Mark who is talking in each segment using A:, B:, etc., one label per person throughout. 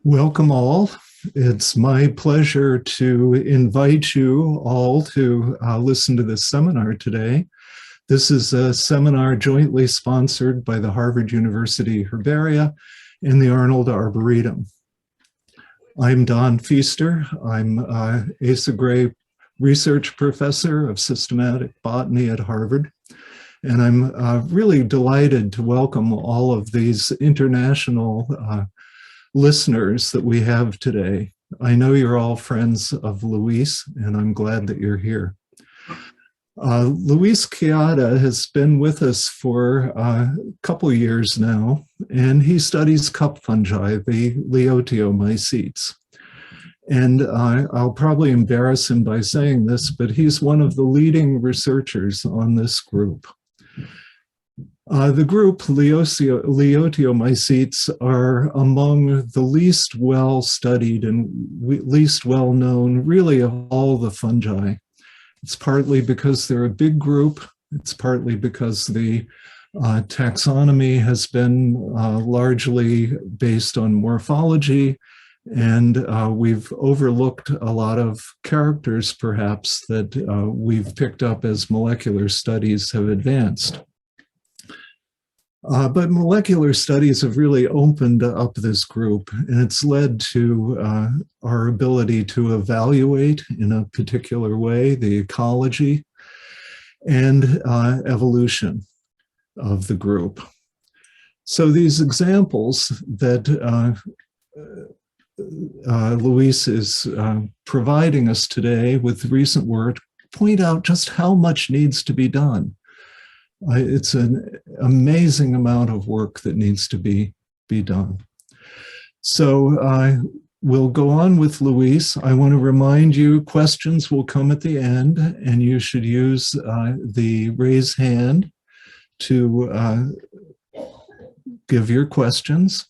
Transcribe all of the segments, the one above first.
A: Welcome all. It's my pleasure to invite you all to listen to this seminar today. This is a seminar jointly sponsored by the Harvard University Herbaria and the Arnold Arboretum. I'm Don Feaster. I'm Asa Gray Research Professor of Systematic Botany at Harvard. And I'm really delighted to welcome all of these international listeners that we have today. I know you're all friends of Luis, and I'm glad that you're here. Luis Quijada has been with us for a couple of years now, and he studies cup fungi, the Leotiomycetes. And I'll probably embarrass him by saying this, but he's one of the leading researchers on this group. The group Leotiomycetes are among the least well-studied and least well-known, really, of all the fungi. It's partly because they're a big group. It's partly because the taxonomy has been largely based on morphology, and we've overlooked a lot of characters, perhaps, that we've picked up as molecular studies have advanced. But molecular studies have really opened up this group, and it's led to our ability to evaluate in a particular way the ecology and evolution of the group. So these examples that Luis is providing us today with recent work point out just how much needs to be done. It's an amazing amount of work that needs to be done. So we'll go on with Luis. I want to remind you, questions will come at the end, and you should use the raise hand to give your questions.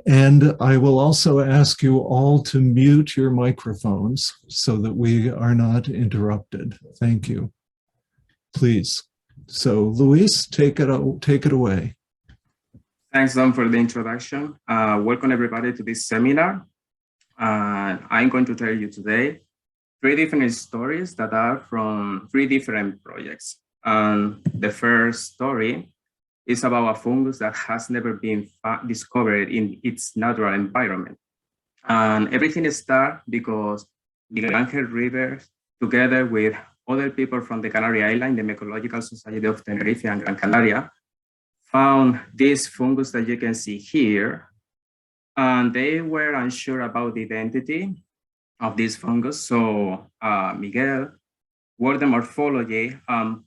A: And I will also ask you all to mute your microphones so that we are not interrupted. Thank you. Please. So, Luis, take it away.
B: Thanks, Don, for the introduction. Welcome, everybody, to this seminar. I'm going to tell you today 3 different stories that are from 3 different projects. The first story is about a fungus that has never been discovered in its natural environment. And everything started because the Angel River, together with other people from the Canary Island, the Mycological Society of Tenerife and Gran Canaria, found this fungus that you can see here. And they were unsure about the identity of this fungus. So Miguel worked in morphology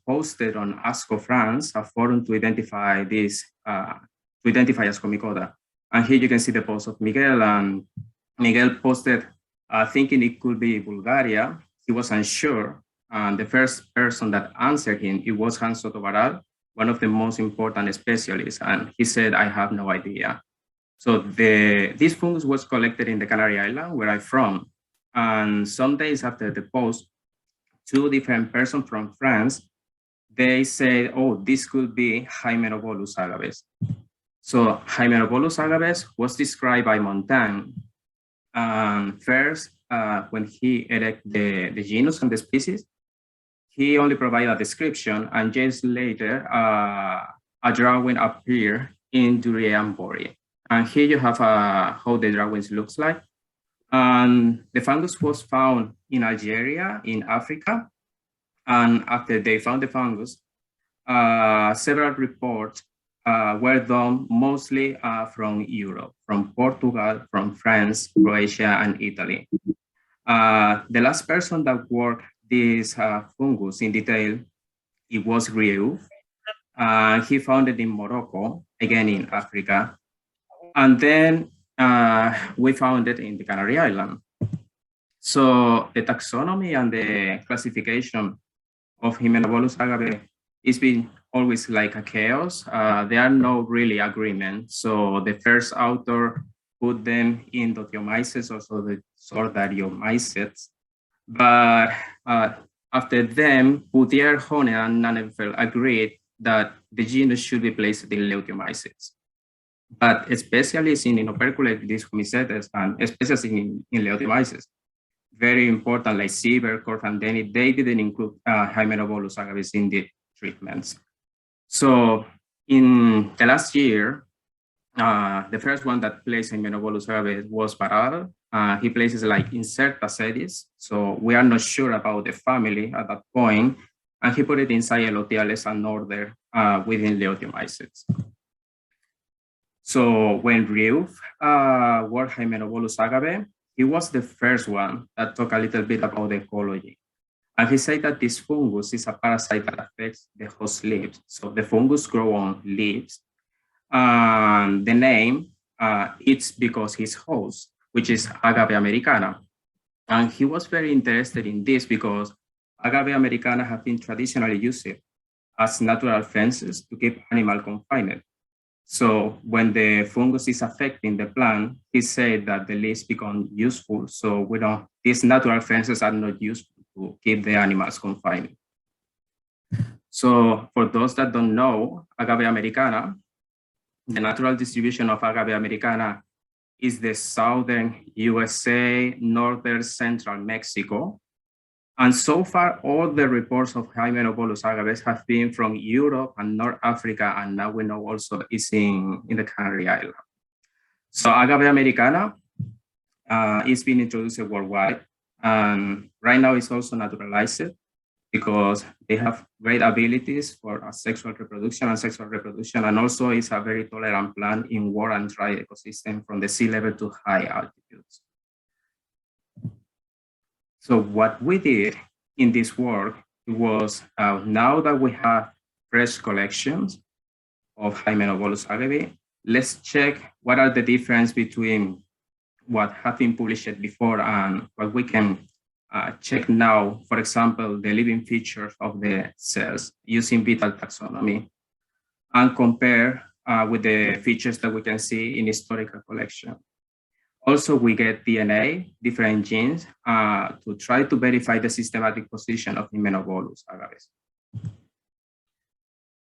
B: posted on ASCO France, a forum to identify this, Ascomycota. And here you can see the post of Miguel. And Miguel posted thinking it could be Bulgaria. He was unsure. And the first person that answered him, it was Hans Sotovaral, one of the most important specialists. And he said, I have no idea. So this fungus was collected in the Canary Island, where I'm from. And some days after the post, 2 different persons from France, they said, oh, this could be Hymerobolus agaves. So Hymerobolus agaves was described by Montaigne. First, when he erected the genus and the species, he only provided a description, and years later, a drawing appeared in Durie and Borie. And here you have how the drawings looks like. And the fungus was found in Algeria, in Africa. And after they found the fungus, several reports were done mostly from Europe, from Portugal, from France, Croatia, and Italy. The last person that worked this fungus in detail, it was Rieu. He found it in Morocco, again in Africa. And then we found it in the Canary Island. So the taxonomy and the classification of Hymerobolus agave is been always like a chaos. There are no really agreement. So the first author put them in Leotiomycetes, also the Sordarioomycetes. But after them, Boutier, Hone, and Nanenfeld agreed that the genus should be placed in Leotiomycetes. but especially in operculate Leotiomycetes and especially in Leotiomycetes. Very important, like Sieber, Corfandeni, they didn't include Hymenobolus agaves in the treatments. So in the last year, the first one that placed Hymenobolus agaves was Barral. He places like Incertacetes. So we are not sure about the family at that point. And he put it inside Leotiales and order within Leotiomycetes. So when Rieuff worked Hymenobolus agave, he was the first one that talked a little bit about the ecology. And he said that this fungus is a parasite that affects the host leaves. So the fungus grows on leaves. And the name, it's because his host, which is Agave americana. And he was very interested in this because Agave americana have been traditionally used as natural fences to keep animal confined. So when the fungus is affecting the plant, he said that the leaves become useful. So these natural fences are not useful to keep the animals confined. So for those that don't know, Agave americana, the natural distribution of Agave americana is the southern USA, northern central Mexico. And so far, all the reports of Hymenobolus agaves have been from Europe and North Africa, and now we know also it's in the Canary Islands. So Agave americana is being introduced worldwide, and right now it's also naturalized because they have great abilities for sexual reproduction, and also it's a very tolerant plant in warm and dry ecosystem from the sea level to high altitudes. So what we did in this work was, now that we have fresh collections of Hymenobolus agave, let's check what are the difference between what have been published before and what we can check now. For example, the living features of the cells using vital taxonomy, and compare with the features that we can see in historical collection. Also, we get DNA, different genes, to try to verify the systematic position of Hymenobolus agaves.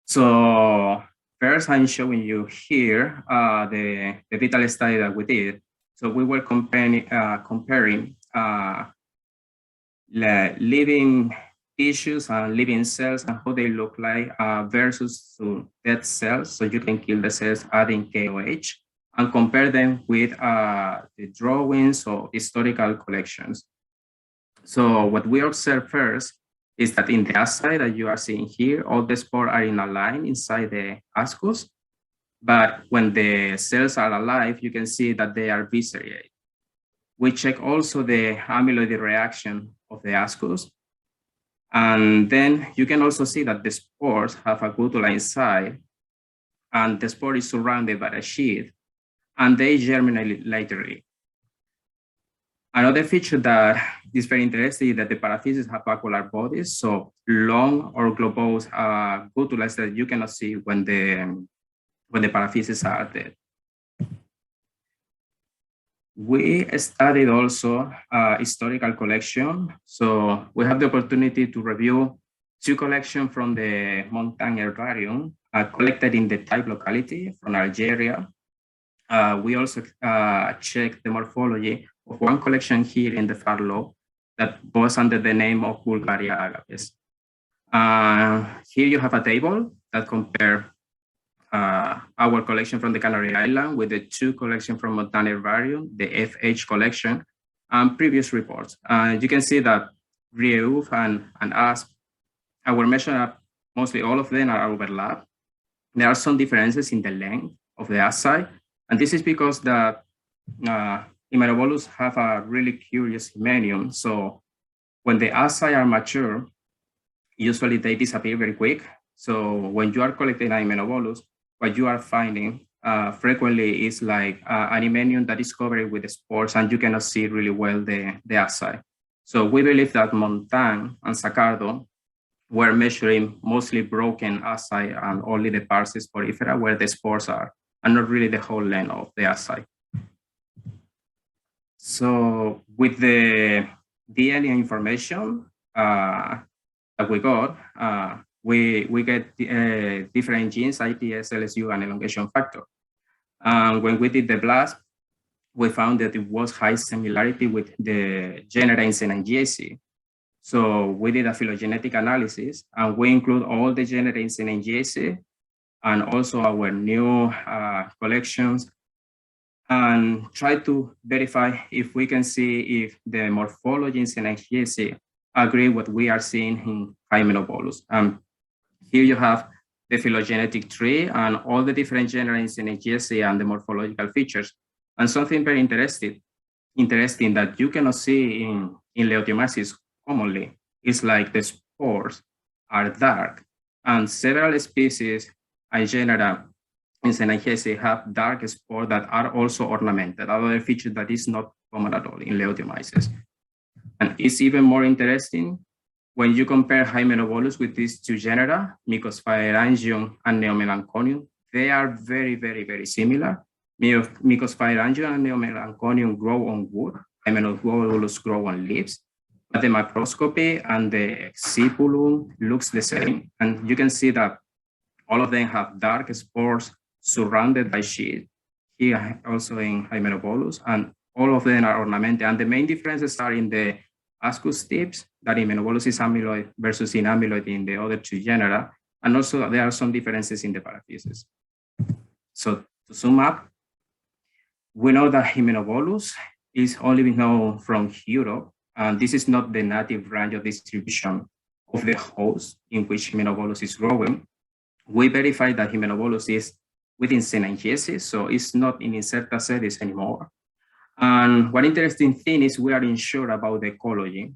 B: So first, I'm showing you here the vital study that we did. So we were comparing living tissues and living cells and how they look like versus dead cells. So you can kill the cells adding KOH and compare them with the drawings or historical collections. So what we observe first is that in the assay that you are seeing here, all the spores are in a line inside the ascus. But when the cells are alive, you can see that they are viscerate. We check also the amyloid reaction of the ascus. And then you can also see that the spores have a cutula inside, and the spore is surrounded by a sheath, and they germinate laterally. Another feature that is very interesting is that the paraphyses have vacuolar bodies, so long or globose cutulas that you cannot see when the paraphyses are dead. We studied also historical collection. So we have the opportunity to review 2 collections from the Montagne Herbarium collected in the type locality from Algeria. We also checked the morphology of 1 collection here in the Farlow that was under the name of Bulgaria agaves. Here you have a table that compares our collection from the Canary Islands with the 2 collections from Montagne Herbarium, the FH collection, and previous reports. You can see that Rieuff and us, our measure, mostly all of them are overlapped. There are some differences in the length of the assay, and this is because the Hymenobolus have a really curious hymenium. So when the assay are mature, usually they disappear very quick. So when you are collecting Hymenobolus, what you are finding frequently is like an hymenium that is covered with spores, and you cannot see really well the assay. So we believe that Montagne and Sacardo were measuring mostly broken assay and only the parts sporifera where the spores are, and not really the whole length of the assay. So with the DNA information that we got, we get different genes, ITS, LSU, and elongation factor. And when we did the blast, we found that it was high similarity with the genera in Senangiaceae. So we did a phylogenetic analysis, and we include all the genera in Senangiaceae and also our new collections, and try to verify if we can see if the morphology in Senangiaceae agree with what we are seeing in Hymenobolus. Here you have the phylogenetic tree and all the different genera in Senangiaceae and the morphological features. And something very interesting that you cannot see in Leotiomycetes commonly is like the spores are dark, and several species and genera in Senangiaceae have dark spores that are also ornamented, another feature that is not common at all in Leotiomycetes. And it's even more interesting when you compare Hymenobolus with these two genera, Mycosphaerangium and Neomelanconium. They are very, very, very similar. Mycosphaerangium and Neomelanconium grow on wood. Hymenobolus grow on leaves. But the macroscopy and the excipulum looks the same. And you can see that all of them have dark spores surrounded by sheath. Here also in Hymenobolus, and all of them are ornamented. And the main differences are in the ascus tips, that in Hymenobolus is amyloid versus inamyloid in the other two genera. And also there are some differences in the paraphysis. So to sum up, we know that Hymenobolus is only known from Europe, and this is not the native range of distribution of the host in which Hymenobolus is growing. We verified that Hymenobolus is within Senangiaceae, so it's not in Incertacetes anymore. And one interesting thing is we are unsure about the ecology,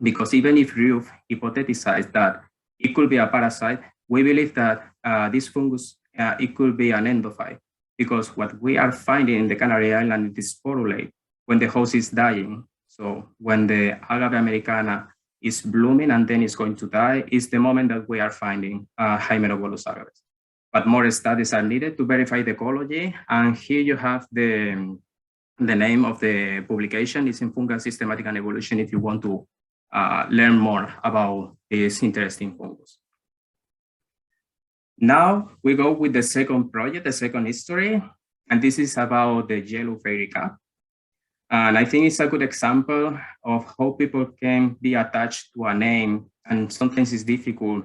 B: because even if you've hypothesized that it could be a parasite, we believe that this fungus, it could be an endophyte, because what we are finding in the Canary Island is sporulate when the host is dying. So when the Agave americana is blooming and then it's going to die, is the moment that we are finding Hymenobolus agaves. But more studies are needed to verify the ecology. And here you have the name of the publication. It's in Fungal Systematic and Evolution if you want to learn more about this interesting fungus. Now we go with the second project, the second history, and this is about the yellow fairy cap. And I think it's a good example of how people can be attached to a name, and sometimes it's difficult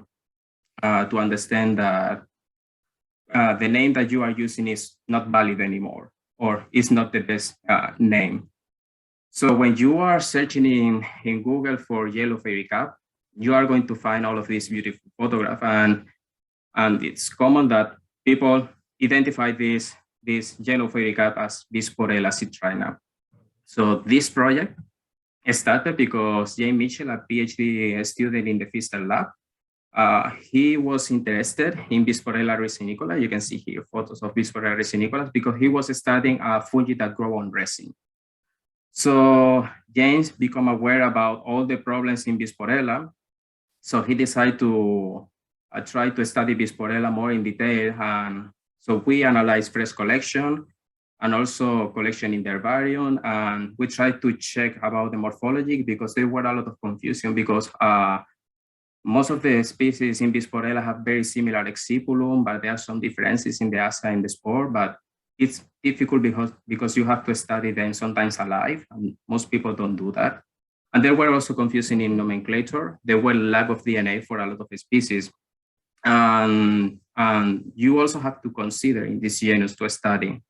B: to understand that the name that you are using is not valid anymore, or is not the best name. So when you are searching in Google for yellow fairy cap, you are going to find all of these beautiful photographs, and it's common that people identify this yellow fairy cap as Bisporella citrina. So this project started because Jane Mitchell, a PhD student in the Pfister lab, he was interested in Bisporella resinicola. You can see here photos of Bisporella resinicola because he was studying a fungi that grow on resin. So James became aware about all the problems in Bisporella. So he decided to try to study Bisporella more in detail. And so we analyzed fresh collection and also collection in the herbarium. And we tried to check about the morphology because there were a lot of confusion because most of the species in Bisporella have very similar excipulum, but there are some differences in the asa and the spore, but it's difficult because you have to study them sometimes alive, and most people don't do that. And there were also confusion in nomenclature. There were lack of DNA for a lot of species. And you also have to consider in this genus to study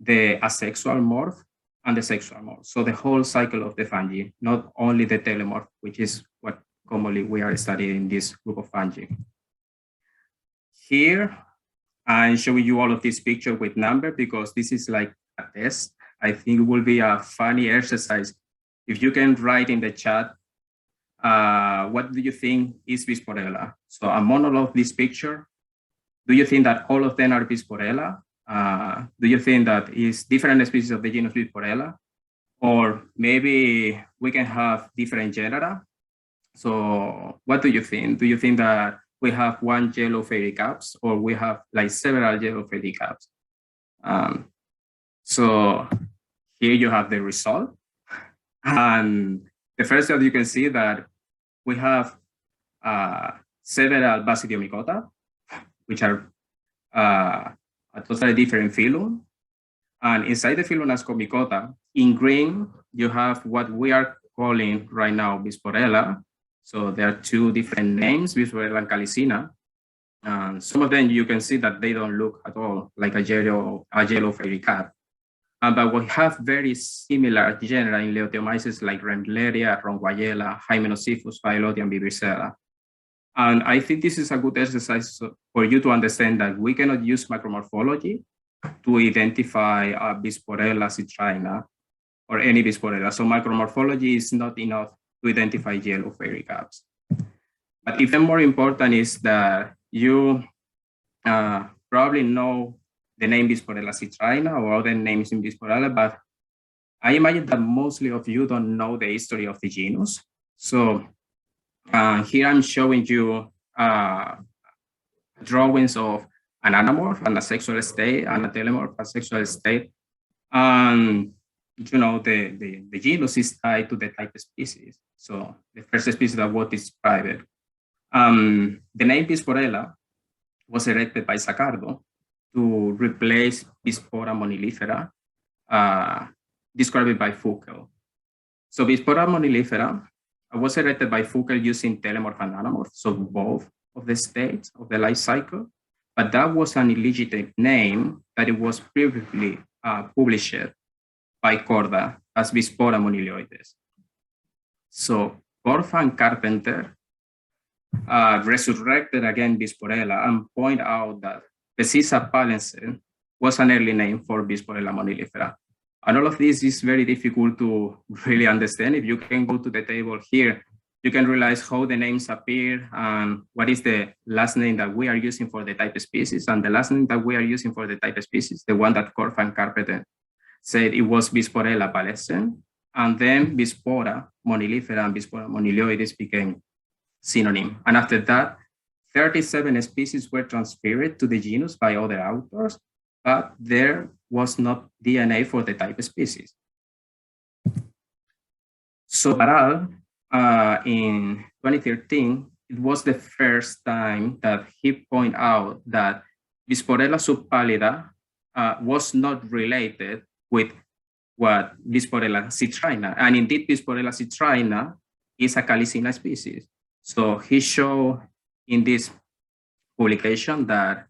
B: the asexual morph and the sexual morph. So the whole cycle of the fungi, not only the teleomorph, which is what commonly we are studying in this group of fungi. Here, I'm showing you all of this picture with number because this is like a test. I think it will be a funny exercise. If you can write in the chat, what do you think is Bisporella? So among all of this picture, do you think that all of them are Bisporella? Do you think that is different species of the genus Bisporella? Or maybe we can have different genera? So what do you think? Do you think that we have one yellow fairy caps or we have like several yellow fairy caps? So here you have the result. And the first that you can see that we have several Basidiomycota, which are a totally different phylum. And inside the Phyllonax in green, you have what we are calling right now Bisporella. So there are two different names, Bisporella and Calycina. And some of them you can see that they don't look at all like a yellow fairy cap. But we have very similar genera in Leotiomycetes like Rembleria, Ronquayella, Hymenocephalus, Phyllodia, and Vibricella. And I think this is a good exercise for you to understand that we cannot use macromorphology to identify Bisporella citrina or any Bisporella. So macromorphology is not enough to identify yellow fairy caps. But even more important is that you probably know the name Bisporella citrina or other names in Bisporella, but I imagine that mostly of you don't know the history of the genus. So here I'm showing you drawings of an anamorph and a sexual state and a teleomorph and sexual state. And you know, the genus is tied to the type species. So the first species that was described. The name Bisporella was erected by Saccardo to replace Bispora monilifera, described by Foucault. So Bispora monilifera was erected by Foucault using teleomorph and anamorph, so both of the states of the life cycle, but that was an illegitimate name that it was previously published by Corda as Bispora monilioides. So Corfa and Carpenter resurrected again Bisporella and point out that Pecisa pallense was an early name for Bisporella monilifera. And all of this is very difficult to really understand. If you can go to the table here, you can realize how the names appear and what is the last name that we are using for the type species. And the last name that we are using for the type species, the one that Corfa and Carpenter said it was Bisporella pallense, and then Bispora monilifera and Bispora monilioides became synonym. And after that, 37 species were transferred to the genus by other authors, but there was not DNA for the type species. So Barral, in 2013, it was the first time that he pointed out that Bisporella subpallida was not related with what Bisporella citrina. And indeed, Bisporella citrina is a Calycina species. So he showed in this publication that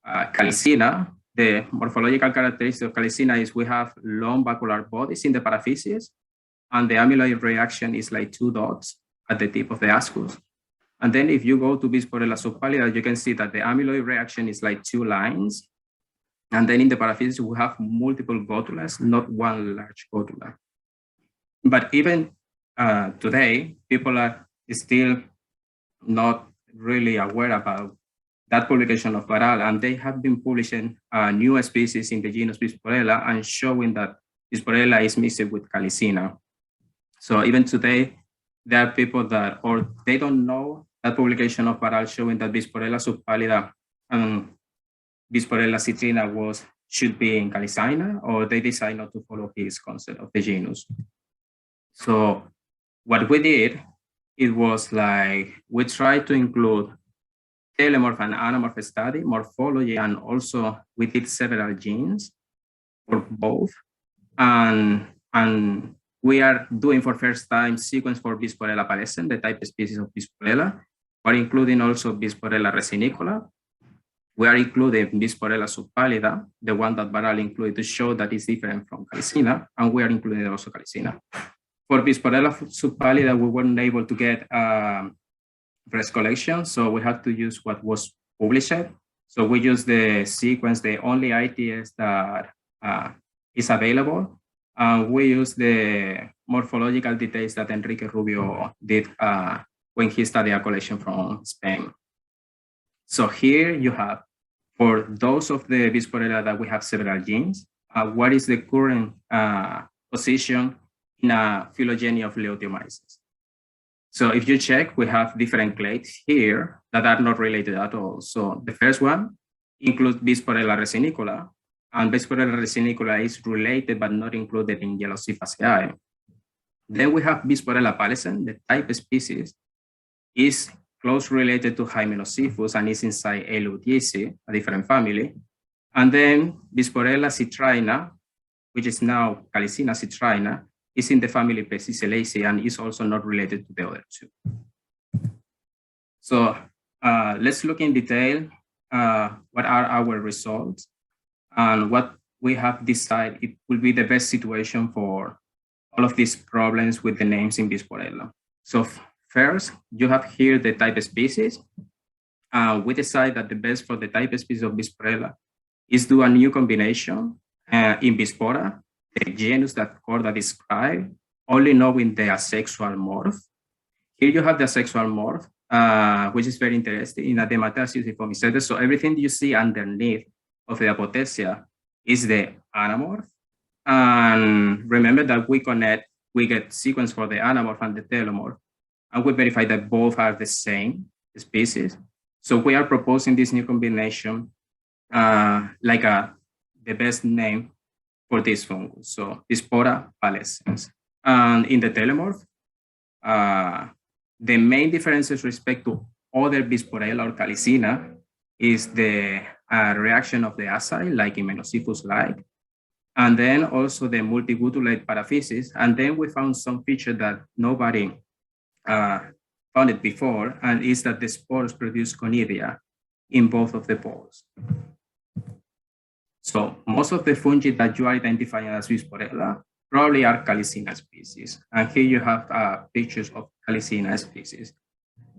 B: Calycina, the morphological characteristic of Calycina is we have long bacular bodies in the paraphysis, and the amyloid reaction is like 2 dots at the tip of the ascus. And then if you go to Bisporella subpallida, you can see that the amyloid reaction is like 2 lines. And then in the paraphysis, we have multiple gotulas, not one large gotula. But even today, people are still not really aware about that publication of Barral, and they have been publishing new species in the genus Bisporella and showing that Bisporella is mixed with Calycina. So even today, there are people that, or they don't know that publication of Barral showing that Bisporella subpallida and Bisporella citrina should be in Calycina, or they decide not to follow his concept of the genus. So what we did, it was like, we tried to include teleomorph and anamorph study, morphology, and also we did several genes for both. And we are doing for first time sequence for Bisporella pallense, the type species of Bisporella. We're including also Bisporella resinicola. We are including Bisporella subpallida, the one that Barral included to show that it's different from Calycina, and we are including also Calycina. For Bisporella subpallida, we weren't able to get breast collection, so we had to use what was published. So we use the sequence, the only ITS that is available. We use the morphological details that Enrique Rubio did when he studied a collection from Spain. So here you have, for those of the Bisporella that we have several genes, what is the current position in a phylogeny of Leotiomycetes. So if you check, we have different clades here that are not related at all. So the first one includes Bisporella resinicola, and Bisporella resinicola is related but not included in Yellowcyphaceae. Then we have Bisporella pallense, the type species is close related to Hymenocephalus and is inside Leotiomycetes, a different family. And then Bisporella citrina, which is now Calycina citrina, is in the family Pesicelaceae and is also not related to the other two. So let's look in detail what are our results and what we have decided it will be the best situation for all of these problems with the names in Bisporella. So first, you have here the type species. We decide that the best for the type species of Bisporella is do a new combination in Bispora, the genus that Corda described, only knowing the asexual morph. Here you have the asexual morph, which is very interesting in Apothecial Leotiomycetes. So everything you see underneath of the Apothecial is the anamorph. And remember that we get sequence for the anamorph and the telomorph, and we verify that both are the same species. So we are proposing this new combination the best name for this fungus. So Bispora pallescens. And in the telomorph, the main differences with respect to other Bisporella or Calycina is the reaction of the acid, like in Menocyphus-like, and then also the multigutulate paraphysis. And then we found some feature that nobody found it before, and is that the spores produce conidia in both of the poles. So most of the fungi that you are identifying as Bisporella probably are Calycina species. And here you have pictures of Calycina species.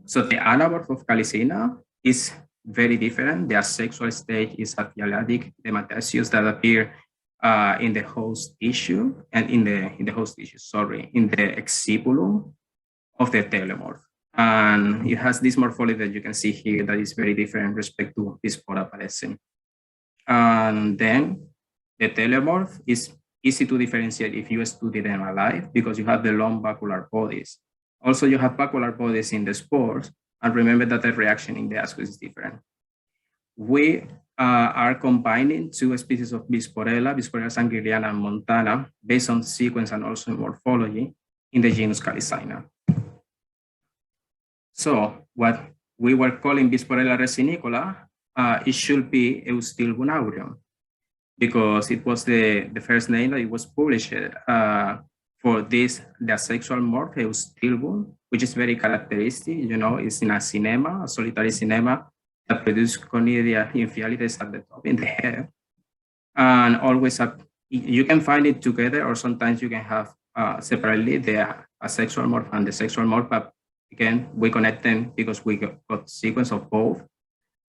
B: So the anamorph of Calycina is very different. The asexual stage is aphyalatic demataceous that appear in the host tissue and in the host tissue, in the excipulum of the telomorph. And it has this morphology that you can see here that is very different with respect to Bispora pallescens. And then the telomorph is easy to differentiate if you study them alive because you have the long bacular bodies. Also, you have bacular bodies in the spores, and remember that the reaction in the ascus is different. We are combining two species of Bisporella sanguileana and montana, based on sequence and also morphology in the genus Calycina. So what we were calling Bisporella resinicola, it should be Eustilbum aureum, because it was the first name that it was published for this, the asexual morph, Eustilbum, which is very characteristic. You know, it's in a cinema, a solitary cinema that produces conidia infialites at the top in the head. And always, you can find it together, or sometimes you can have separately the asexual morph and the sexual morph, but again, we connect them because we got sequence of both.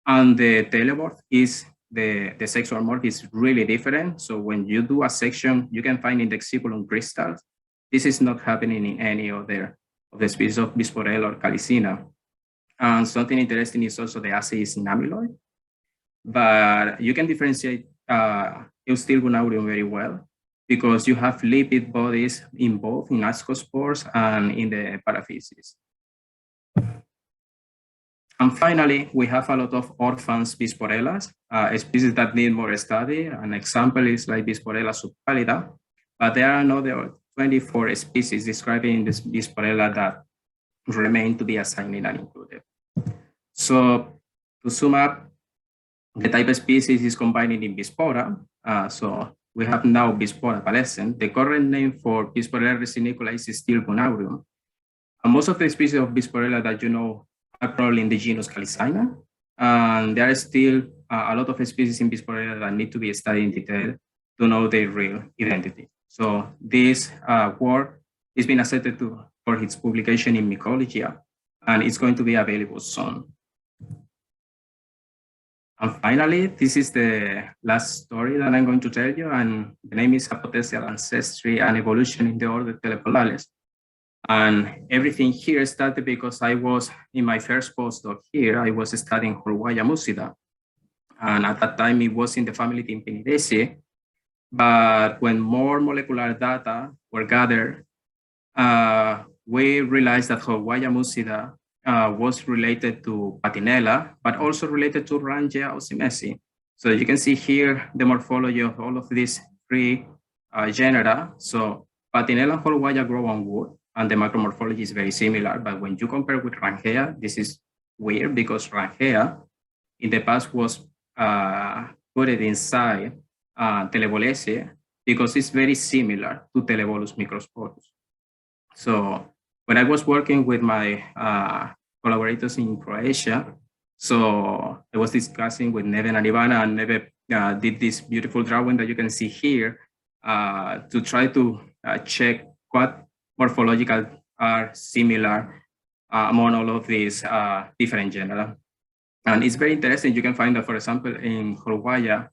B: And the telomorph is the sexual morph is really different. So when you do a section, you can find in the excipulum crystals. This is not happening in any other of the species of Bisporella or Calycina. And something interesting is also the assay is in amyloid. But you can differentiate Eustilbum aureum very well because you have lipid bodies in both in ascospores and in the paraphysis. And finally, we have a lot of orphans Bisporellas, species that need more study. An example is like Bisporella subpallida, but there are another 24 species describing this Bisporella that remain to be assigned and included. So to sum up, the type of species is combined in Bispora. So we have now Bispora pallescens. The current name for Bisporella resinicola is Eustilbum aureum. And most of the species of Bisporella that you know are probably in the genus Calycina. And there are still a lot of species in Bisporella that need to be studied in detail to know their real identity. So this work is being accepted for its publication in Mycology, and it's going to be available soon. And finally, this is the last story that I'm going to tell you, and the name is Apothecial Ancestry and Evolution in the Order Thelebolales. And everything here started because I was in my first postdoc here, I was studying Hollwaya-Mussida. And at that time, it was in the family Tympanidaceae. But when more molecular data were gathered, we realized that Hollwaya-Mussida was related to Patinella, but also related to Rangea osimesi. So you can see here the morphology of all of these three genera. So Patinella and Hollwaya grow on wood, and the macromorphology is very similar. But when you compare with Rangea, this is weird because Rangea in the past was put it inside Thelebolales because it's very similar to Thelebolus microsporus. So when I was working with my collaborators in Croatia, so I was discussing with Neve and Ivana, and Neve did this beautiful drawing that you can see here to try to check what morphological are similar among all of these different genera. And it's very interesting. You can find that, for example, in Horwaya,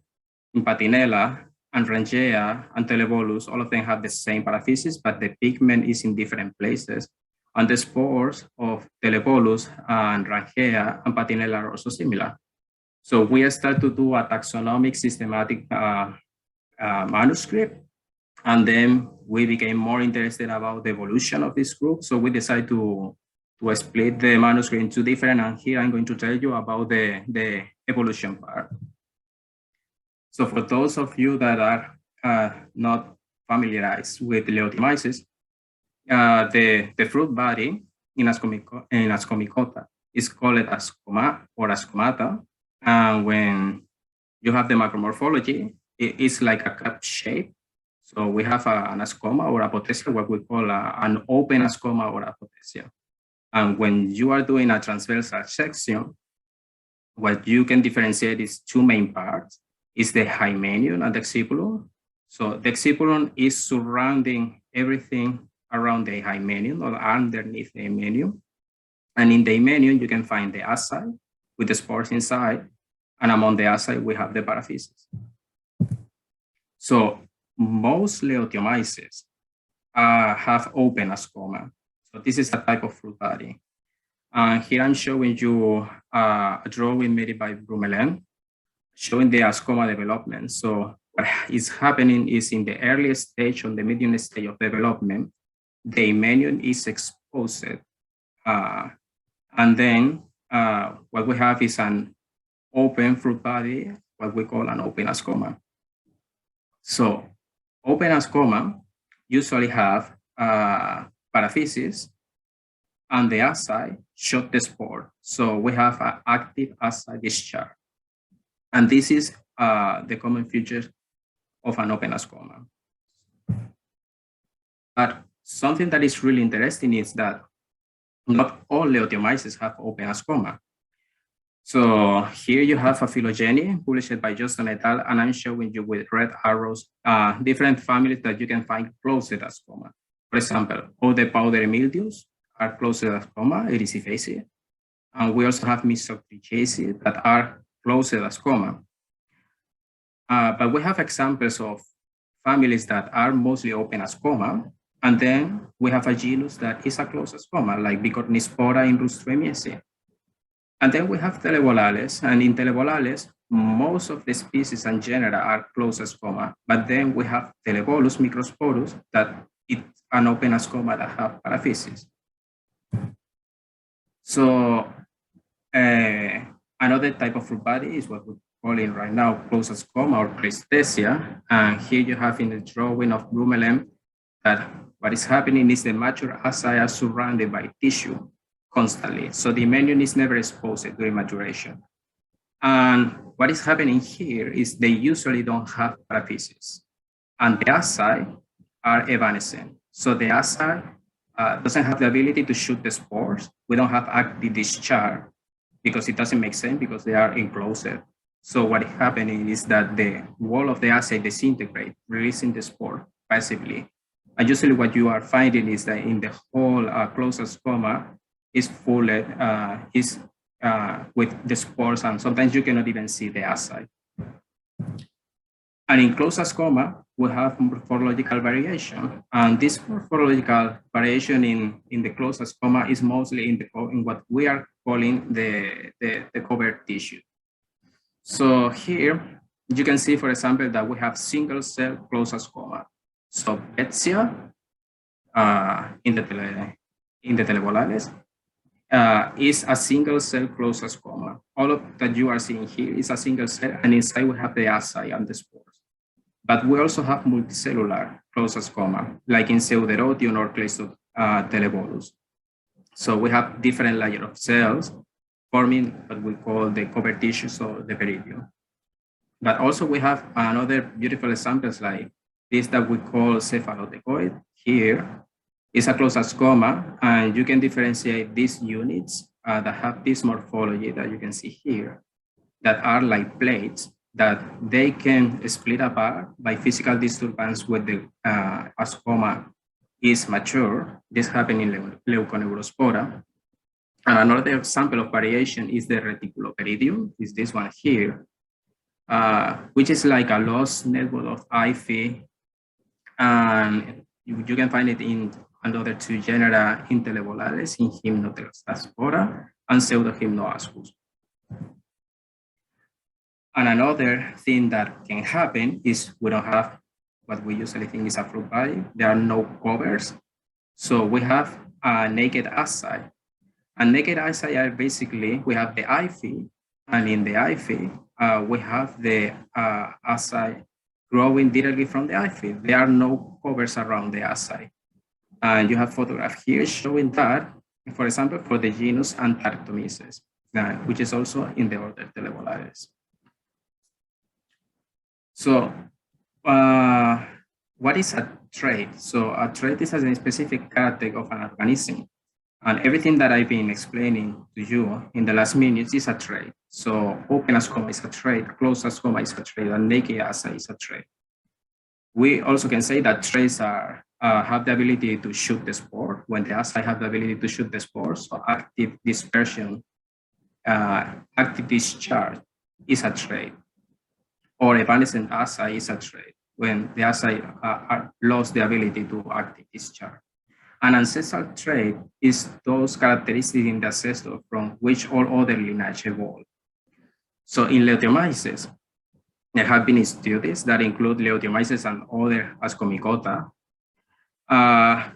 B: in Patinella, and Rangea, and Thelebolus, all of them have the same paraphysis, but the pigment is in different places. And the spores of Thelebolus and Rangea and Patinella are also similar. So we start to do a taxonomic systematic manuscript. And then we became more interested about the evolution of this group. So we decided to split the manuscript into different, and here I'm going to tell you about the evolution part. So for those of you that are not familiarized with Leotiomycetes, the fruit body in Ascomycota is called ascoma or ascomata. And when you have the macromorphology, it's like a cup shape. So we have an ascoma or apothecial, what we call an open ascoma or apothecial. And when you are doing a transversal section, what you can differentiate is two main parts. Is the hymenium and the excipulum. So the excipulum is surrounding everything around the hymenium or underneath the hymenium. And in the hymenium, you can find the aside with the spores inside. And among the aside, we have the paraphysis. So most Leotiomycetes have open ascoma. So this is a type of fruit body. Here I'm showing you a drawing made by Brumelen, showing the ascoma development. So what is happening is in the earliest stage, on the medium stage of development, the hymenium is exposed. And then what we have is an open fruit body, what we call an open ascoma. So open ascoma usually have paraphysis, and the aside shot the spore. So we have an active aside discharge. And this is the common feature of an open ascoma. But something that is really interesting is that not all Leotiomycetes have open ascoma. So here you have a phylogeny published by Johnston et al., and I'm showing you with red arrows different families that you can find closed ascoma. For example, all the powdery mildews are closed ascoma, Erysiphaceae. And we also have Mycologists that are closed ascoma. But we have examples of families that are mostly open ascoma, and then we have a genus that is a closed ascoma, like Bicornispora in Rostremiaceae. And then we have Thelebolales, and in Thelebolales, most of the species and genera are closed ascoma, but then we have Thelebolus microsporus that it's an open ascoma that have paraphysis. So another type of fruit body is what we're calling right now closed ascoma or Christesia. And here you have in the drawing of Brumelen that what is happening is the mature aside are surrounded by tissue constantly. So the hymenium is never exposed during maturation. And what is happening here is they usually don't have paraphysis. And the aside are evanescent. So the aside doesn't have the ability to shoot the spores. We don't have active discharge because it doesn't make sense because they are enclosed. So what is happening is that the wall of the aside disintegrates, releasing the spore passively. And usually what you are finding is that in the whole closed ascoma is full with the spores, and sometimes you cannot even see the aside. And in closed ascoma, we have morphological variation. And this morphological variation in the closed ascoma is mostly in what we are calling the covered tissue. So here, you can see, for example, that we have single cell closed ascoma. So Betsia in the Thelebolales is a single cell closed ascoma. All of that you are seeing here is a single cell, and inside we have the aside and the spores. But we also have multicellular closed ascoma, like in Pseuderotium or Thelebolus. So we have different layers of cells forming what we call the covered tissues or the peridium. But also we have another beautiful examples like this that we call cephalodecoid. Here is a closed ascoma, and you can differentiate these units that have this morphology that you can see here, that are like plates that they can split apart by physical disturbance when the ascoma is mature. This happens in Leuconeurospora. And another example of variation is the reticuloperidium, is this one here, which is like a lost network of hyphae. And you can find it in another two genera in Thelebolales, in Hypnotelostaspora and Pseudohypnoascus. And another thing that can happen is we don't have what we usually think is a fruit body. There are no covers. So we have a naked asci. And naked asci are basically, we have the hyphae, and in the hyphae, we have the asci growing directly from the hyphae. There are no covers around the asci. And you have photograph here showing that, for example, for the genus Antarctomyces, which is also in the order Thelebolales. So what is a trait? So a trait is a specific character of an organism. And everything that I've been explaining to you in the last minutes is a trait. So open ascoma is a trait, closed ascoma is a trait, and naked asci is a trait. We also can say that traits are have the ability to shoot the spore. When the asci have the ability to shoot the spore, so active dispersion, active discharge is a trait. Or evanescent asci is a trait, when the asci lost the ability to active discharge. An ancestral trait is those characteristics in the ancestor from which all other lineage evolved. So in Leotiomycetes, there have been studies that include Leotiomycetes and other Ascomycota.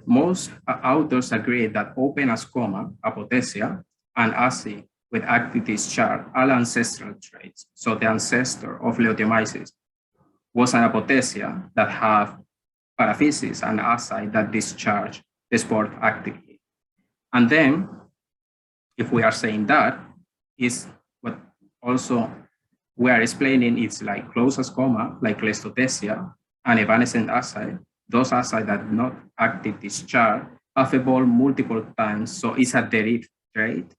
B: Most authors agree that open ascoma, Apothecial, and asci with active discharge are ancestral traits. So the ancestor of Leotiomycetes was an Apothecial that have paraphysis and asci that discharge the spore actively. And then, if we are saying that, is what also we are explaining, it's like closed ascoma, like Cleistothecia, and evanescent asci. Those asci that not active discharge have evolved multiple times, so it's a derived trait.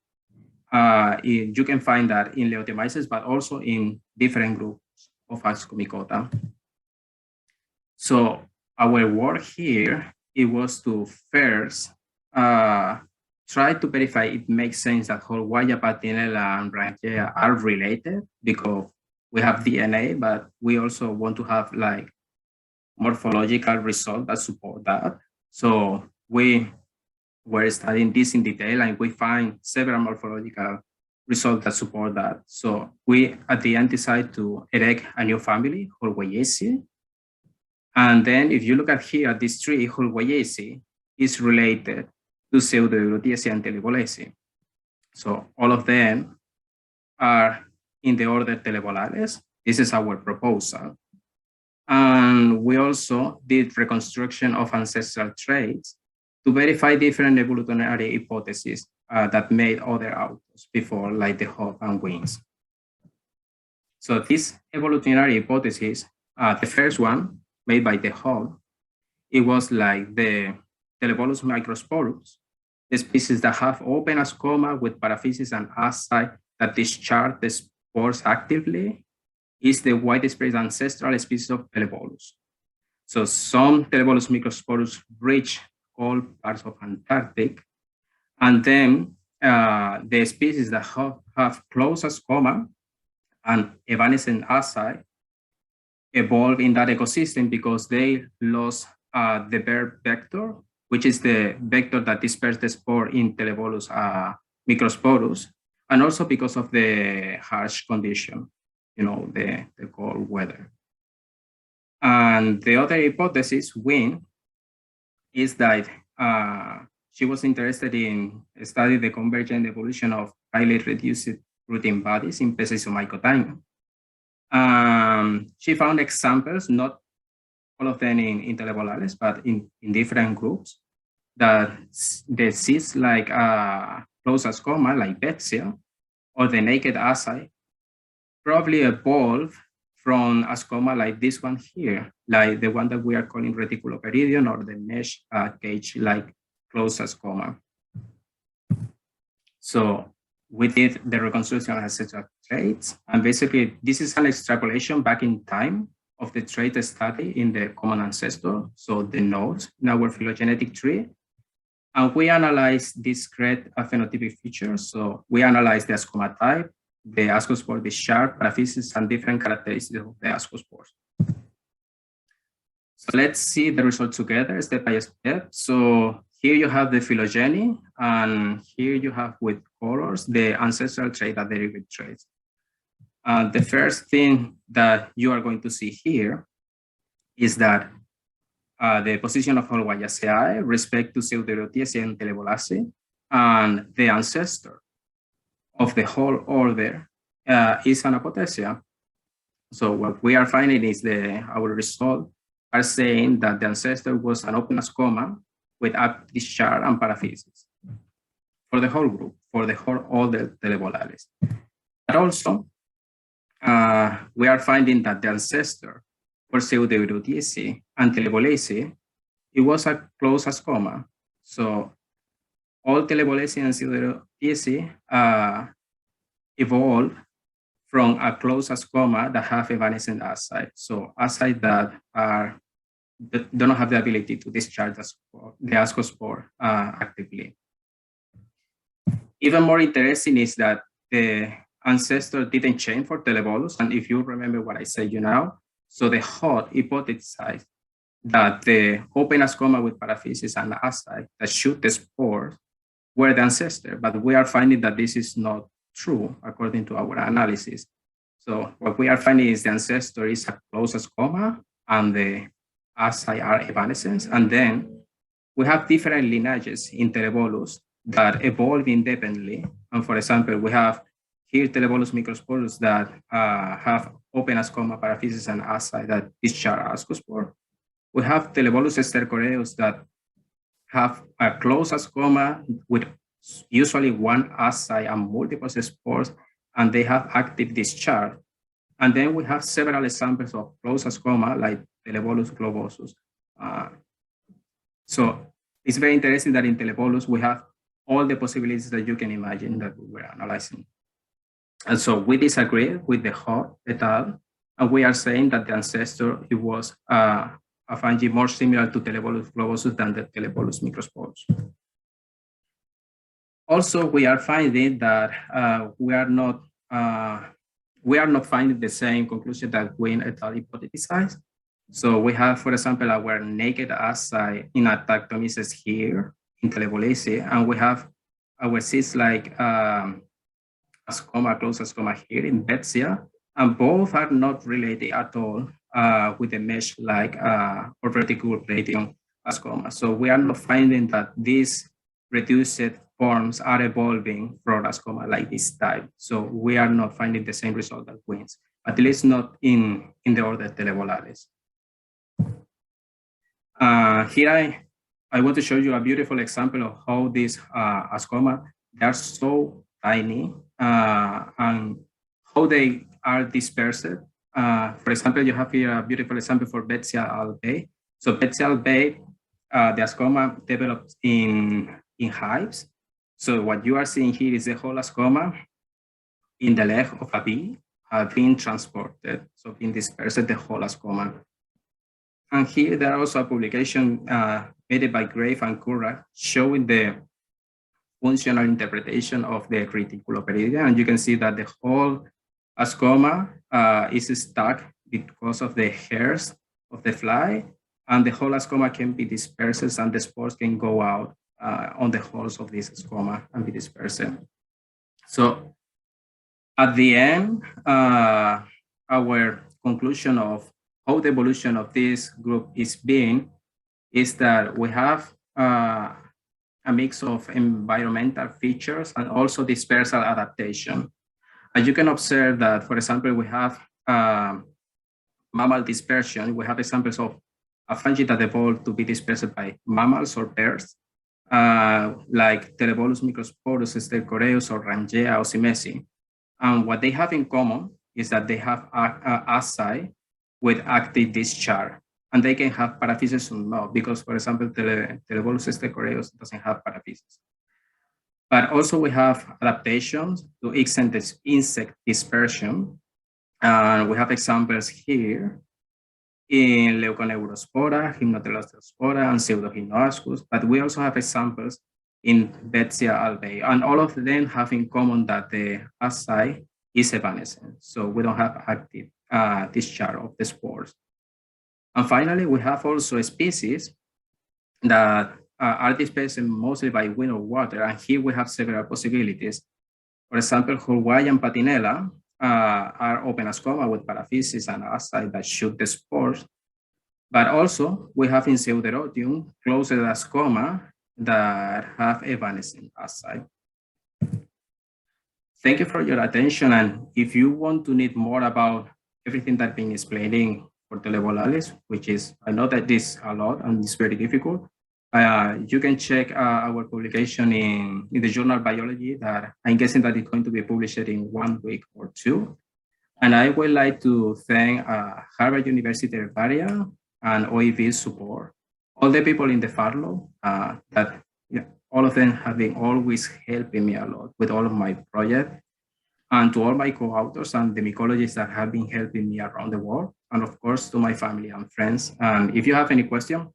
B: You can find that in Leotiomycetes, but also in different groups of Ascomycota. So our work here, it was to first try to verify it makes sense that Horwaya, Patinella, and Branchia are related, because we have DNA, but we also want to have like morphological results that support that. So we were studying this in detail, and we find several morphological results that support that. So we at the end decide to erect a new family, Horwayaceae. And then if you look at here, this tree, Horwayaceae, is related to Pseudoeurotiaceae and Thelebolales. So all of them are in the order Thelebolales. This is our proposal. And we also did reconstruction of ancestral traits to verify different evolutionary hypotheses that made other authors before, like the hub and wings. So this evolutionary hypothesis, the first one made by the hub, it was like the Thelebolus microsporus, the species that have open ascoma with paraphysis and asci that discharge the spores actively, is the widespread ancestral species of Thelebolus. So some Thelebolus microsporus reach all parts of Antarctic, and then the species that have closed ascoma and evanescent asci evolve in that ecosystem because they lost the verb vector, which is the vector that disperses the spore in Thelebolus microsporus, and also because of the harsh condition, the cold weather. And the other hypothesis, Wynne, is that she was interested in studying the convergent evolution of highly reduced routine bodies in Pseudomycotina. She found examples, not all of them in Thelebolales, but in different groups, that the cysts like closed ascoma, like Betsia, or the naked asci, probably evolved from a scoma like this one here, like the one that we are calling reticuloperidion, or the mesh cage like closed scoma. So we did the reconstruction of ancestral traits, and basically this is an extrapolation back in time of the trait study in the common ancestor, so the nodes in our phylogenetic tree. And we analyze discrete phenotypic features. So we analyze the ascoma type, the ascospore discharge, paraphysis, and different characteristics of the ascospores. So let's see the results together step by step. So here you have the phylogeny, and here you have with colors the ancestral trait and derivative traits. The first thing that you are going to see here is that the position of Holwayaceae respect to Pseudoerotiaceae and Thelebolales, and the ancestor of the whole order is an Apothecial. So what we are finding is our result are saying that the ancestor was an open ascoma with active discharge and paraphysis for the whole group, for the whole order Thelebolales. But also, we are finding that the ancestor for Pseudoerotiaceae and Thelebolales, it was a closed ascoma. So all Thelebolales and Pseudoerotiaceae evolved from a closed ascoma that have evanescent asci. So asci that don't have the ability to discharge the ascospore actively. Even more interesting is that the ancestor didn't change for Thelebolus. And if you remember what I said now, so the Hott hypothesized that the open ascoma with paraphysis and asci that shoot the spores were the ancestor, but we are finding that this is not true according to our analysis. So what we are finding is the ancestor is a closed ascoma and the asci are evanescents. And then we have different lineages in Thelebolus that evolve independently. And for example, we have here Thelebolus microsporus that have open ascoma, paraphysis, and asci that discharge ascospore. We have Thelebolus stercoreus that have a closed ascoma with usually one asci and multiple spores, and they have active discharge. And then we have several examples of closed ascoma like Thelebolus globosus. So it's very interesting that in Thelebolus we have all the possibilities that you can imagine that we were analyzing. And so we disagree with the Hott et al. And we are saying that the ancestor, it was a fungi more similar to Thelebolus globosus than the Thelebolus microsporus. Also, we are finding that we are not finding the same conclusion that Wynne et al. Hypothesized. So we have, for example, our naked asci in Apothecial here in Thelebolales, and we have our cyst-like ascoma, closed ascoma here in Betsia, and both are not related at all with the mesh-like or reticuloperidion ascoma. So we are not finding that these reduced forms are evolving from ascoma like this type. So we are not finding the same result that Wynne's, at least not in the order Thelebolales. Here I want to show you a beautiful example of how these ascoma, they are so tiny and how they are dispersed. For example, you have here a beautiful example for Betsia albae. So Betsia albae, the ascoma develops in hives. So what you are seeing here is the whole ascoma in the leg of a bee being transported, so being dispersed, the whole ascoma. And here there are also a publication made by Grave and Curra showing the functional interpretation of the reticuloperidion. And you can see that the whole ascoma is stuck because of the hairs of the fly, and the whole ascoma can be dispersed and the spores can go out on the holes of this ascoma and be dispersed. So at the end, our conclusion of how the evolution of this group is being is that we have a mix of environmental features and also dispersal adaptation. And you can observe that, for example, we have mammal dispersion. We have examples of a fungi that evolved to be dispersed by mammals or birds, like Thelebolus microsporus, stercoreus, or Rangea or Simesi. And what they have in common is that they have asci with active discharge, and they can have paraphysis or not, because, for example, Thelebolales decoreus doesn't have paraphysis. But also we have adaptations to insect dispersion. And we have examples here in Leuconeurospora, Hypnotelastiospora, and Pseudohypnoascus, but we also have examples in Betsia albae, and all of them have in common that the asci is evanescent, so we don't have active discharge of the spores. And finally, we have also species that are dispersed mostly by wind or water, and here we have several possibilities. For example, Hawaiian patinella are open ascoma with paraphysis and asci that shoot the spores. But also, we have in Pseuderotium closed ascoma that have evanescent asci. Thank you for your attention. And if you want to need more about everything that I've been explaining for Thelebolales, which is, I know that this a lot and it's very difficult, you can check our publication in the journal Biology that I'm guessing that it's going to be published in 1 week or 2. And I would like to thank Harvard University Herbaria and OEV's support, all the people in the Farlow that all of them have been always helping me a lot with all of my projects, and to all my co-authors and the mycologists that have been helping me around the world, and of course to my family and friends. And if you have any question,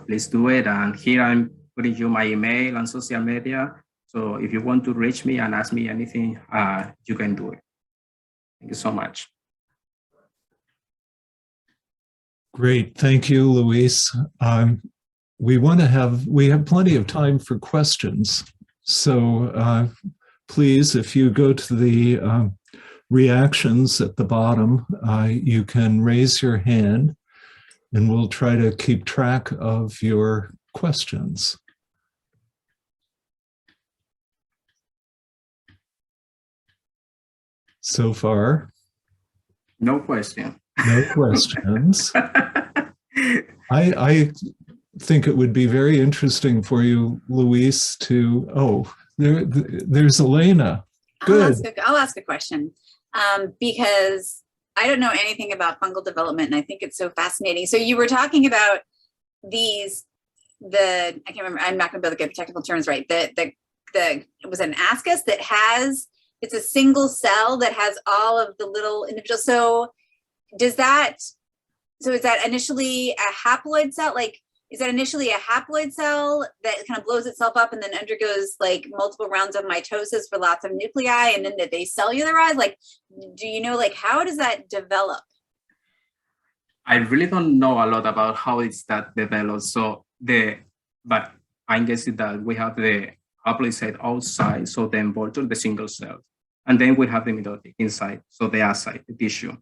B: please do it. And here I'm putting you my email and social media. So if you want to reach me and ask me anything, you can do it. Thank you so much.
A: Great, thank you, Luis. We have plenty of time for questions. So please, if you go to the reactions at the bottom, you can raise your hand and we'll try to keep track of your questions. So far,
B: no question.
A: No questions. I think it would be very interesting for you, Luis, to, there's Elena. Good.
C: I'll ask a question because I don't know anything about fungal development, and I think it's so fascinating. So you were talking about I can't remember, I'm not going to be able to get the technical terms right. It was an ascus that it's a single cell that has all of the little individuals. So is that initially a haploid cell? Like, is that initially a haploid cell that kind of blows itself up and then undergoes like multiple rounds of mitosis for lots of nuclei, and then they cellularize? Like, do you know, like, how does that develop?
B: I really don't know a lot about how it's that developed. So but I'm guessing that we have the haploid site outside, so the envolture, the single cell, and then we have the mitotic inside, so the asci, the tissue.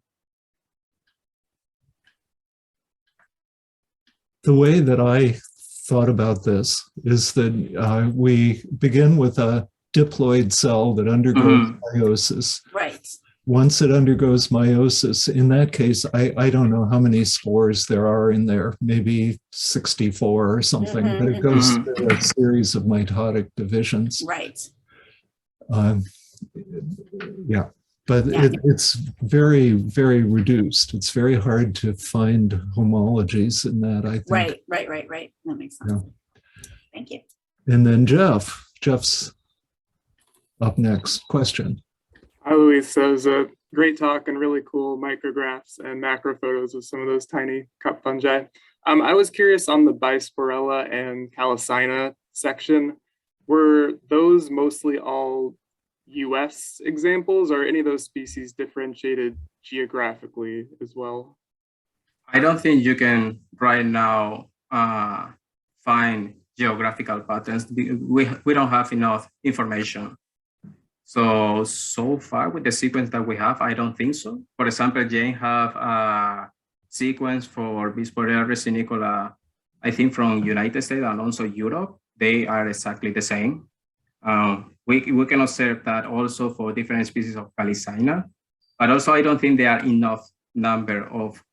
A: The way that I thought about this is that we begin with a diploid cell that undergoes meiosis.
C: Right.
A: Once it undergoes meiosis, in that case, I don't know how many spores there are in there, maybe 64 or something, but it goes through a series of mitotic divisions.
C: Right.
A: Yeah. But it's very, very reduced. It's very hard to find homologies in that, I think.
C: Right. That makes sense. Yeah. Thank you.
A: And then Jeff's up next. Question.
D: Hi, Luis. That was a great talk and really cool micrographs and macro photos of some of those tiny cup fungi. I was curious on the Bisporella and Calycina section. Were those mostly all US examples, or any of those species differentiated geographically as well?
B: I don't think you can right now find geographical patterns. We don't have enough information. So far with the sequence that we have, I don't think so. For example, Jane have a sequence for Bisporella resinicola, I think from United States and also Europe. They are exactly the same. We can observe that also for different species of Calycina, but also I don't think there are enough number of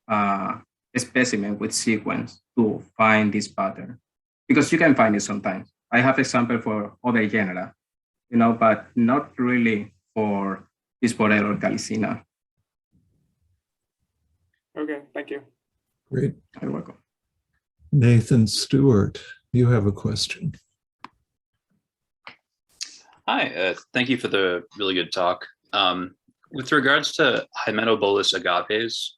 B: specimens with sequence to find this pattern, because you can find it sometimes. I have example for other genera, but not really for Bisporella or Calycina.
D: Okay, thank you.
A: Great.
B: You're welcome.
A: Nathan Stewart, you have a question.
E: Hi, thank you for the really good talk. With regards to Hymenobolus agapes,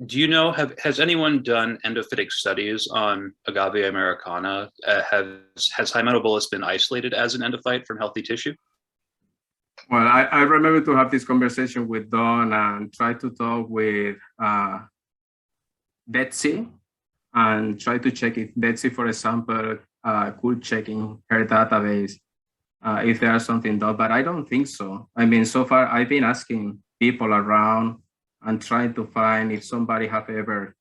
E: do you know, has anyone done endophytic studies on Agave americana? Has Hymenobolus been isolated as an endophyte from healthy tissue?
B: Well, I remember to have this conversation with Don and try to talk with Betsy and try to check if Betsy, for example, could check in her database if there's something done, but I don't think so. I mean, so far I've been asking people around and trying to find if somebody have ever,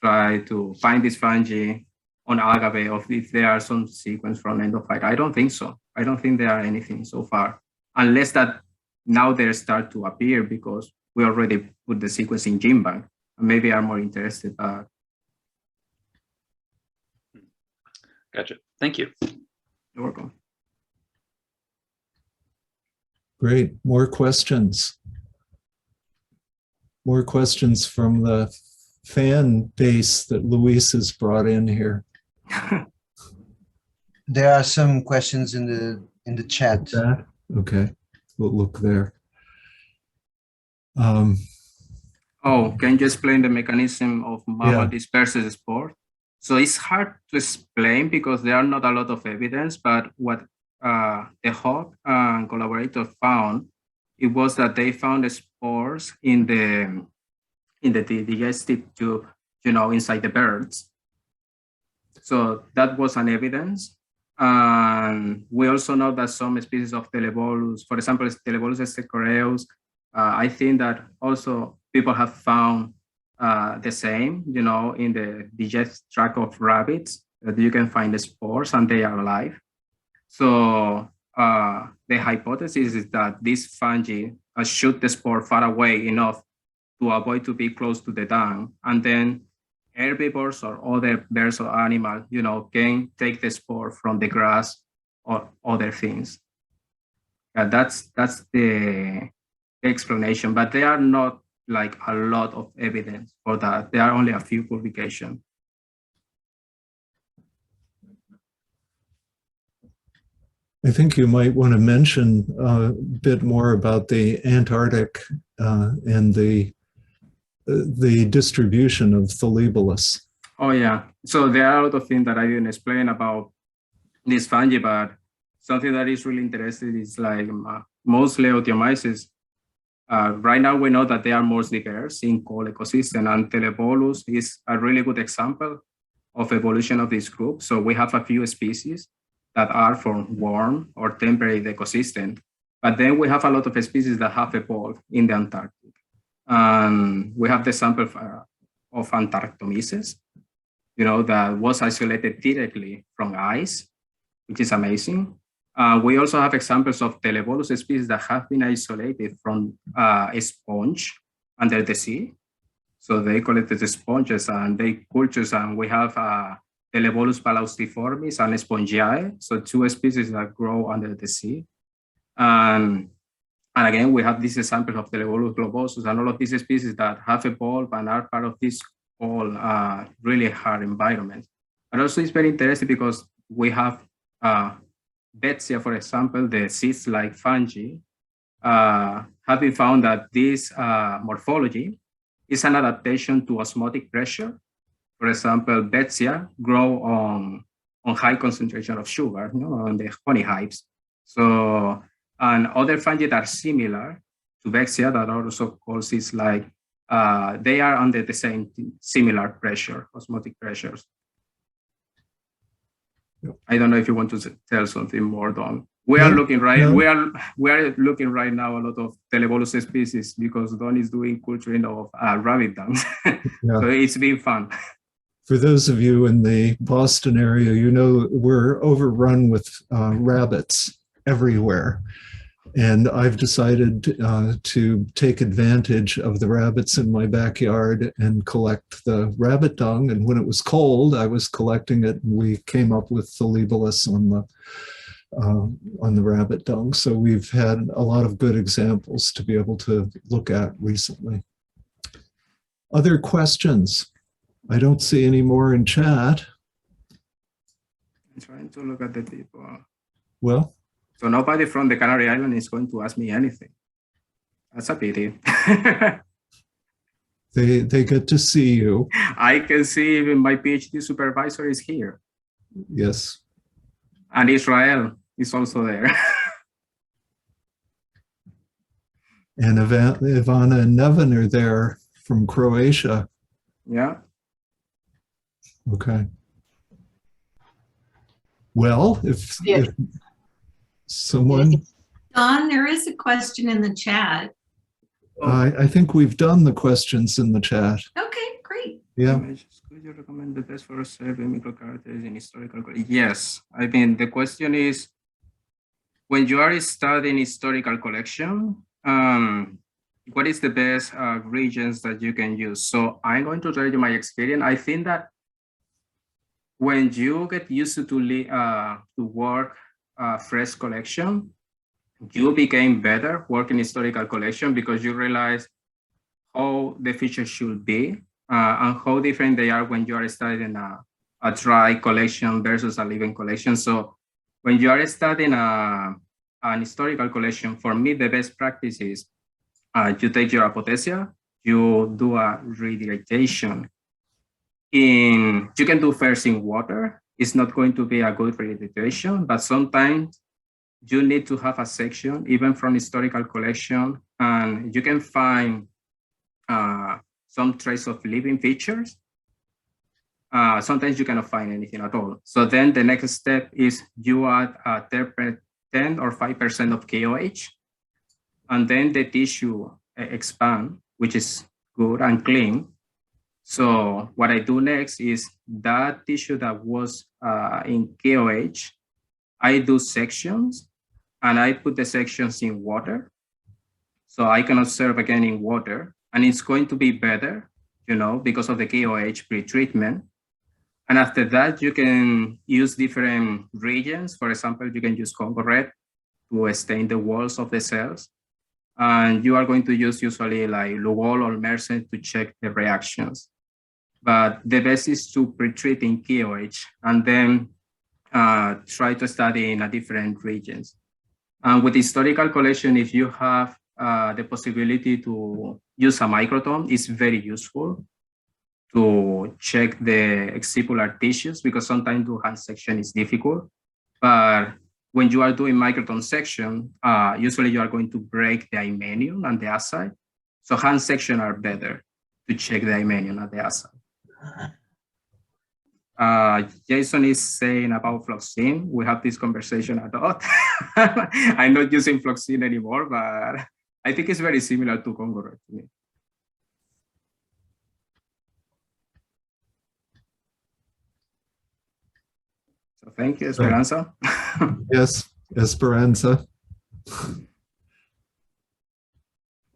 B: tried to find this fungi on agave, or if there are some sequence from endophyte. I don't think so. I don't think there are anything so far, unless that now they start to appear because we already put the sequence in GenBank. Maybe I'm more interested.
E: Gotcha. Thank you.
B: You're welcome.
A: Great. More questions. More questions from the fan base that Luis has brought in here.
F: There are some questions in the chat.
A: Okay, we'll look there.
B: Oh, can you explain the mechanism of mammal
A: Yeah.
B: disperses spore? So it's hard to explain because there are not a lot of evidence, but what the Hawk and collaborator found, it was that they found the spores in the digestive tube, inside the birds. So that was an evidence. And we also know that some species of Thelebolus, for example, Thelebolus estecoreus, I think that also people have found the same, in the digestive tract of rabbits, that you can find the spores and they are alive. So the hypothesis is that this fungi shoot the spore far away enough to avoid to be close to the dung, and then herbivores or other birds or animals, can take the spore from the grass or other things. That's the explanation, but there are not like a lot of evidence for that. There are only a few publications.
A: I think you might want to mention a bit more about the Antarctic and the distribution of Thelebolales.
B: Oh yeah, so there are a lot of things that I didn't explain about this fungi, but something that is really interesting is like most Leotiomycetes. Right now we know that they are most diverse in cold ecosystem, and Thelebolus is a really good example of evolution of this group. So we have a few species that are from warm or temperate ecosystem, but then we have a lot of species that have evolved in the Antarctic. And we have the sample of Antarctomyces, that was isolated directly from ice, which is amazing. We also have examples of Thelebolus species that have been isolated from a sponge under the sea. So they collected the sponges and they cultures, and we have Thelebolus palaustiformis and Spongiae, so two species that grow under the sea. And again, we have this example of Thelebolus globosus and all of these species that have evolved and are part of this whole really hard environment. And also it's very interesting because we have Betsia, for example, the cyst-like fungi, have been found that this morphology is an adaptation to osmotic pressure. For example, Betsia grow on high concentration of sugar, on the honey hives. So, and other fungi that are similar to Betsia that are also called cyst-like, they are under the same similar pressure, osmotic pressures. I don't know if you want to tell something more, Don. We are looking we are looking right now a lot of Thelebolus species because Don is doing culturing of rabbit dung. So it's been fun.
A: For those of you in the Boston area, we're overrun with rabbits everywhere. And I've decided to take advantage of the rabbits in my backyard and collect the rabbit dung. And when it was cold, I was collecting it, and we came up with Thelebolales on the rabbit dung. So we've had a lot of good examples to be able to look at recently. Other questions? I don't see any more in chat.
B: I'm trying to look at the people.
A: Well,
B: So nobody from the Canary Island is going to ask me anything. That's a pity.
A: they get to see you.
B: I can see even my PhD supervisor is here.
A: Yes.
B: And Israel is also there.
A: And Ivana and Nevin are there from Croatia.
B: Yeah.
A: Okay. Well, if someone,
G: Don, there is a question in the chat.
A: I think we've done the questions in the chat.
G: Okay, great.
A: Yeah.
B: Could you recommend the best for observing microcharacters in historical? Yes. I mean, the question is, when you are studying historical collection, what is the best regions that you can use? So I'm going to tell you my experience. I think that when you get used to work fresh collection, you became better working historical collection because you realize how the features should be and how different they are when you are studying a dry collection versus a living collection. So when you are studying an historical collection, for me, the best practice is you take your Apothecial, you do a redirectation. You can do first in water. It's not going to be a good redirectation, but sometimes you need to have a section, even from historical collection, and you can find some trace of living features. Sometimes you cannot find anything at all. So then the next step is you add 10 or 5% of KOH, and then the tissue expand, which is good and clean. So what I do next is that tissue that was in KOH, I do sections and I put the sections in water. So I can observe again in water, and it's going to be better, because of the KOH pre-treatment. And after that, you can use different reagents. For example, you can use Congo red to stain the walls of the cells. And you are going to use usually like Lugol or Mersenne to check the reactions. But the best is to pre-treat in KOH and then try to study in a different regions. And with historical collection, if you have the possibility to use a microtome, it's very useful to check the excipular tissues because sometimes the hand section is difficult. But when you are doing microtome section, usually you are going to break the hymenium and the aside. So hand section are better to check the hymenium and the aside. Jason is saying about Floxine. We have this conversation a lot. I'm not using Floxine anymore, but I think it's very similar to Congo red to me. So thank you, Esperanza.
A: Yes, Esperanza.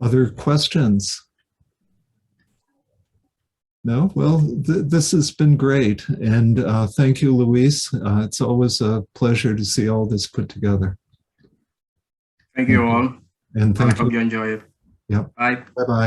A: Other questions? No? Well, this has been great. And thank you, Luis. It's always a pleasure to see all this put together.
B: Thank you all.
A: And
B: I
A: thank
B: hope
A: you.
B: you enjoy it.
A: Yep.
B: Bye.
A: Bye-bye.